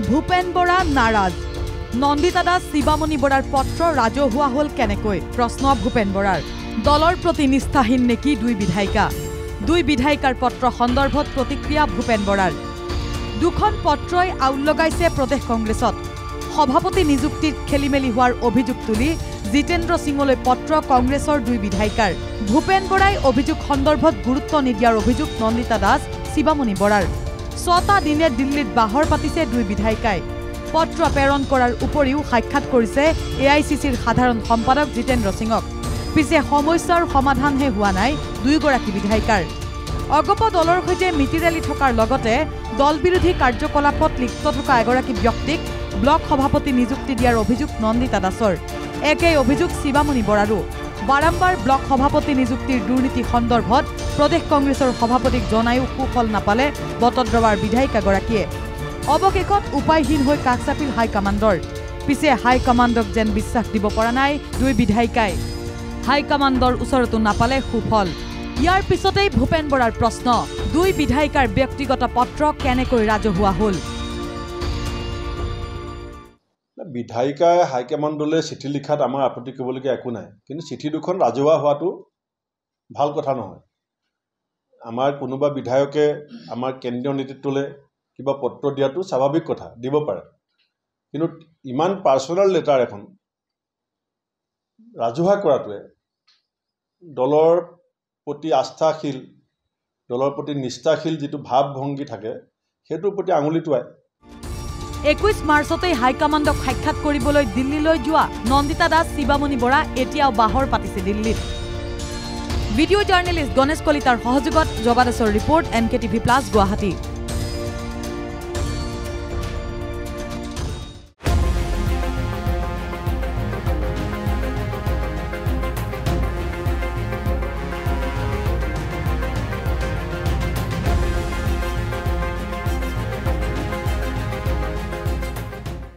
ভূপেন বৰা নাৰাজ নন্দিতা দাস শিৱামণি বৰাৰ পত্ৰ ৰাজহুৱা হল কেনেকৈ প্ৰশ্ন ভূপেন বৰাৰ দলৰ প্ৰতি নিষ্ঠাহীন নেকি দুই বিধায়িকাৰ পত্ৰ সন্দৰ্ভত প্ৰতিক্ৰিয়া ভূপেন বৰাৰ দুখন পত্ৰই আউল লগাইছে প্ৰদেশ কংগ্ৰেছত সভাপতি নিযুক্তিত খেলিমেলি হোৱাৰ অভিযোগ তুলি জিতেন্দ্ৰ সিঙলৈ পত্ৰ কংগ্ৰেছৰ দুই বিধায়িকাৰ ভূপেন বৰাই অভিযোগ সন্দৰ্ভত গুৰুত্ব নিদিয়াৰ অভিযোগ নন্দিতা দাস শিৱামণি বৰাৰ 6টা দিনে দিল্লীত বাহৰ পাতিছে দুই বিধায়িকাই পত্ৰ প্ৰেৰণ কৰাৰ উপৰিও সাক্ষাৎ কৰিছে এআইচিচিৰ সাধাৰণ সম্পাদক জিতেন্দ্ৰ সিঙক পিছে সমস্যাৰ সমাধানহে হোৱা নাই দুইগৰাকী বিধায়িকাৰ অগপ দলৰ সৈতে মিতিৰালি থকাৰ লগতে দল বিৰোধী কাৰ্যকলাপত লিপ্ত থকা এগৰাকী ব্যক্তিক ব্লক সভাপতি নিযুক্তি দিয়াৰ অভিযোগ নন্দিতা দাসৰ একেই অভিযোগ শিৱামণি বৰাৰো বাৰম্বাৰ ব্লক সভাপতি নিযুক্তিৰ দুৰ্নীতি সন্দৰ্ভত প্ৰদেশ কংগ্ৰেছৰ সভাপতিক জনায়ো সুফল নাপালে বটদ্ৰৱাৰ বিধায়িকাগৰাকীয়ে অৱশেষত উপায়হীন হৈ কাষ চাপিল হাইকমাণ্ডৰ পিছে হাইকমাণ্ডক যেন বিশ্বাস দিব পৰা নাই দুই বিধায়িকাই হাইকমাণ্ডৰ ওচৰতো নাপালে সুফল ইয়াৰ পিছতেই ভূপেন বৰাৰ প্ৰশ্ন দুই বিধায়িকাৰ ব্যক্তিগত পত্ৰ কেনেকৈ ৰাজহুৱা হল বিধায়িকাই হাইকমাণ্ডলৈ চিঠি লিখাত আমাৰ আপত্তি কৰিবলগীয়া একো নাই কিন্তু চিঠি দুখন ৰাজহুৱা হোৱাটো ভাল কথা নহয় আমাৰ কোনোবা বিধায়কে আমাৰ কেন্দ্ৰীয় নেতৃত্বলৈ কিবা পত্ৰ দিয়াটো স্বাভাৱিক কথা দিব পাৰে কিন্তু ইমান পাৰ্চনেল লেটাৰ এখন ৰাজহুৱা কৰাটোৱে দলৰ প্ৰতি আস্থাশীল দলৰ প্ৰতি নিষ্ঠাশীল যিটো ভাৱ ভংগী থাকে সেইটোৰ প্ৰতি আঙুলি টুৱায় 21 মাৰ্চতে হাইকমাণ্ডক সাক্ষাৎ কৰিবলৈ দিল্লীলৈ যোৱা নন্দিতা দাস শিৱামণি বৰা এতিয়াও বাহৰ পাতিছে দিল্লীত ভিডিঅ' জাৰ্নেলিষ্ট গণেশ কলিতাৰ সহযোগত জগাদেশৰ ৰিপৰ্ট NKTV+ গুৱাহাটী